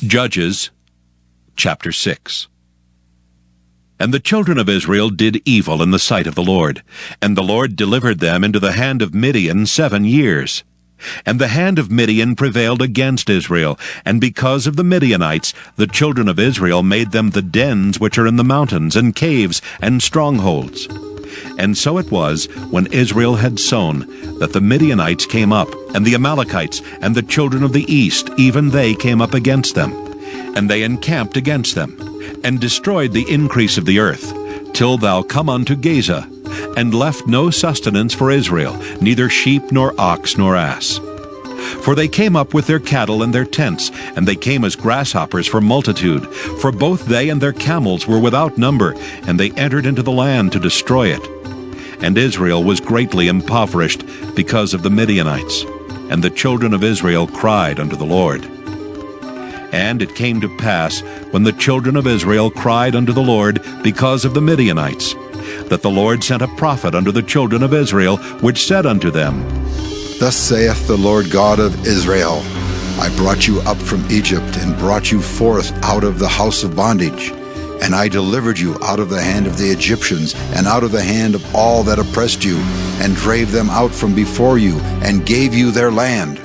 Judges chapter 6. And the children of Israel did evil in the sight of the Lord, and the Lord delivered them into the hand of Midian 7 years. And the hand of Midian prevailed against Israel, and because of the Midianites the children of Israel made them the dens which are in the mountains, and caves, and strongholds. And so it was, when Israel had sown, that the Midianites came up, and the Amalekites, and the children of the east, even they came up against them. And they encamped against them, and destroyed the increase of the earth, till thou come unto Gaza, and left no sustenance for Israel, neither sheep, nor ox, nor ass. For they came up with their cattle and their tents, and they came as grasshoppers for multitude, for both they and their camels were without number, and they entered into the land to destroy it. And Israel was greatly impoverished because of the Midianites, and the children of Israel cried unto the Lord. And it came to pass, when the children of Israel cried unto the Lord because of the Midianites, that the Lord sent a prophet unto the children of Israel, which said unto them, Thus saith the Lord God of Israel, I brought you up from Egypt, and brought you forth out of the house of bondage. And I delivered you out of the hand of the Egyptians, and out of the hand of all that oppressed you, and drave them out from before you, and gave you their land.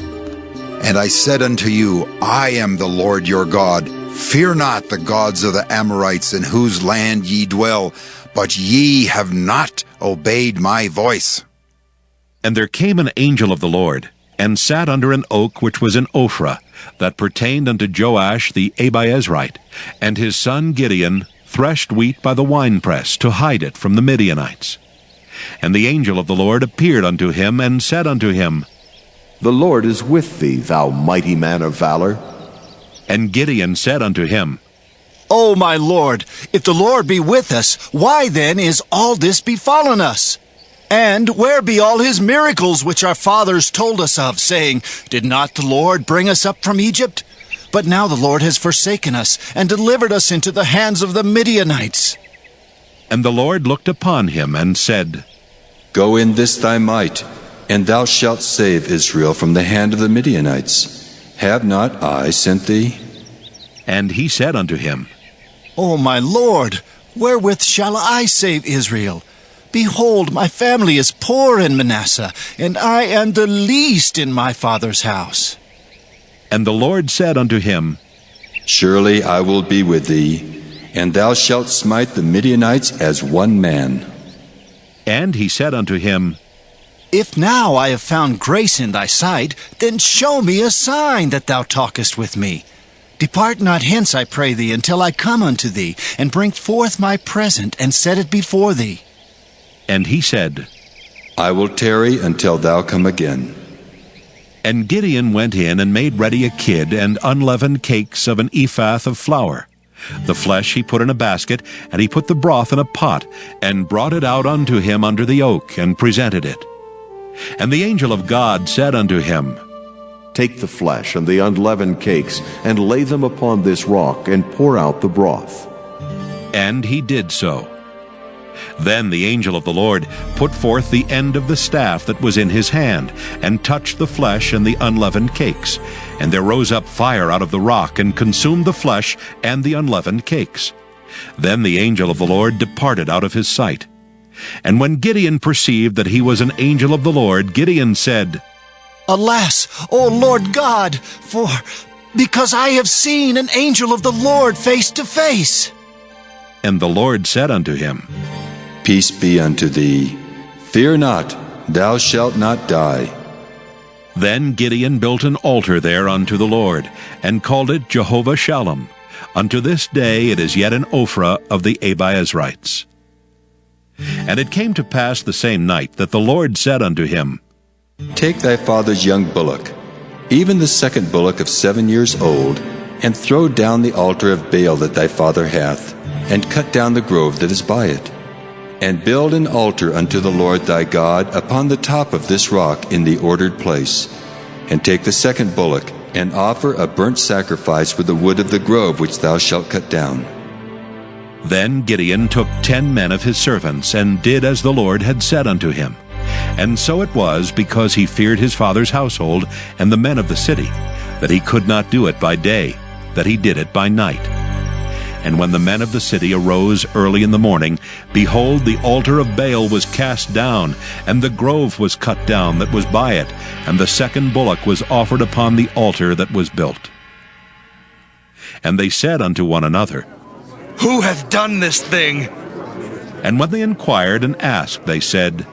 And I said unto you, I am the Lord your God. Fear not the gods of the Amorites, in whose land ye dwell, but ye have not obeyed my voice. And there came an angel of the Lord, and sat under an oak which was in Ophrah, that pertained unto Joash the Abiezrite, and his son Gideon threshed wheat by the winepress, to hide it from the Midianites. And the angel of the Lord appeared unto him, and said unto him, The Lord is with thee, thou mighty man of valor. And Gideon said unto him, O my Lord, if the Lord be with us, why then is all this befallen us? And where be all his miracles which our fathers told us of, saying, Did not the Lord bring us up from Egypt? But now the Lord has forsaken us, and delivered us into the hands of the Midianites. And the Lord looked upon him, and said, Go in this thy might, and thou shalt save Israel from the hand of the Midianites. Have not I sent thee? And he said unto him, O my Lord, wherewith shall I save Israel? Behold, my family is poor in Manasseh, and I am the least in my father's house. And the Lord said unto him, Surely I will be with thee, and thou shalt smite the Midianites as one man. And he said unto him, If now I have found grace in thy sight, then show me a sign that thou talkest with me. Depart not hence, I pray thee, until I come unto thee, and bring forth my present, and set it before thee. And he said, I will tarry until thou come again. And Gideon went in and made ready a kid and unleavened cakes of an ephah of flour. The flesh he put in a basket, and he put the broth in a pot, and brought it out unto him under the oak, and presented it. And the angel of God said unto him, Take the flesh and the unleavened cakes, and lay them upon this rock, and pour out the broth. And he did so. Then the angel of the Lord put forth the end of the staff that was in his hand, and touched the flesh and the unleavened cakes. And there rose up fire out of the rock, and consumed the flesh and the unleavened cakes. Then the angel of the Lord departed out of his sight. And when Gideon perceived that he was an angel of the Lord, Gideon said, Alas, O Lord God, because I have seen an angel of the Lord face to face. And the Lord said unto him, Peace be unto thee. Fear not, thou shalt not die. Then Gideon built an altar there unto the Lord, and called it Jehovah Shalom. Unto this day it is yet in Ophrah of the Abiezrites. And it came to pass the same night that the Lord said unto him, Take thy father's young bullock, even the second bullock of 7 years old, and throw down the altar of Baal that thy father hath, and cut down the grove that is by it. And build an altar unto the Lord thy God upon the top of this rock in the ordered place. And take the second bullock, and offer a burnt sacrifice with the wood of the grove which thou shalt cut down. Then Gideon took 10 men of his servants, and did as the Lord had said unto him. And so it was, because he feared his father's household and the men of the city, that he could not do it by day, that he did it by night. And when the men of the city arose early in the morning, behold, the altar of Baal was cast down, and the grove was cut down that was by it, and the second bullock was offered upon the altar that was built. And they said unto one another, Who hath done this thing? And when they inquired and asked, they said,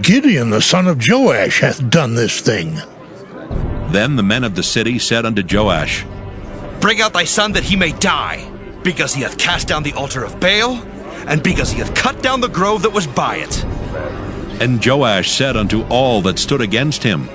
Gideon the son of Joash hath done this thing. Then the men of the city said unto Joash, Bring out thy son that he may die, because he hath cast down the altar of Baal, and because he hath cut down the grove that was by it. And Joash said unto all that stood against him,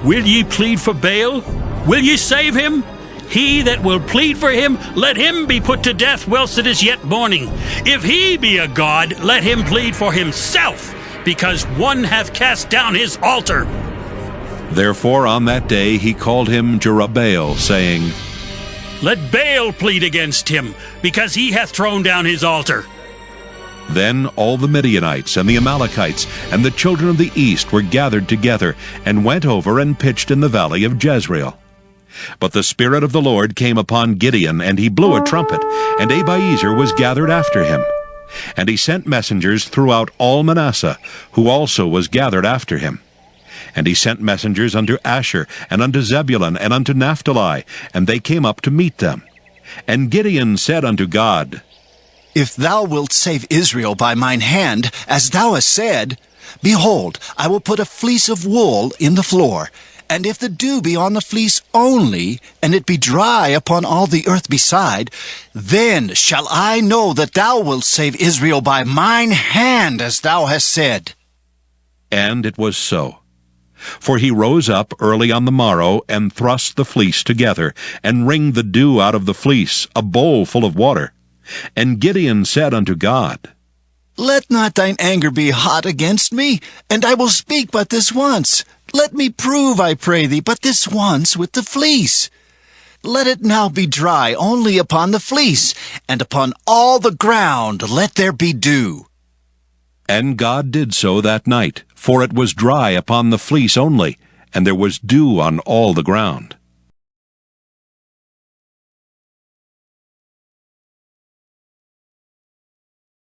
Will ye plead for Baal? Will ye save him? He that will plead for him, let him be put to death whilst it is yet morning. If he be a god, let him plead for himself, because one hath cast down his altar. Therefore on that day he called him Jerubbaal, saying, Let Baal plead against him, because he hath thrown down his altar. Then all the Midianites and the Amalekites and the children of the east were gathered together, and went over and pitched in the valley of Jezreel. But the Spirit of the Lord came upon Gideon, and he blew a trumpet, and Abiezer was gathered after him. And he sent messengers throughout all Manasseh, who also was gathered after him. And he sent messengers unto Asher, and unto Zebulun, and unto Naphtali, and they came up to meet them. And Gideon said unto God, If thou wilt save Israel by mine hand, as thou hast said, behold, I will put a fleece of wool in the floor, and if the dew be on the fleece only, and it be dry upon all the earth beside, then shall I know that thou wilt save Israel by mine hand, as thou hast said. And it was so. For he rose up early on the morrow, and thrust the fleece together, and wringed the dew out of the fleece, a bowl full of water. And Gideon said unto God, Let not thine anger be hot against me, and I will speak but this once. Let me prove, I pray thee, but this once with the fleece. Let it now be dry only upon the fleece, and upon all the ground let there be dew. And God did so that night, for it was dry upon the fleece only, and there was dew on all the ground.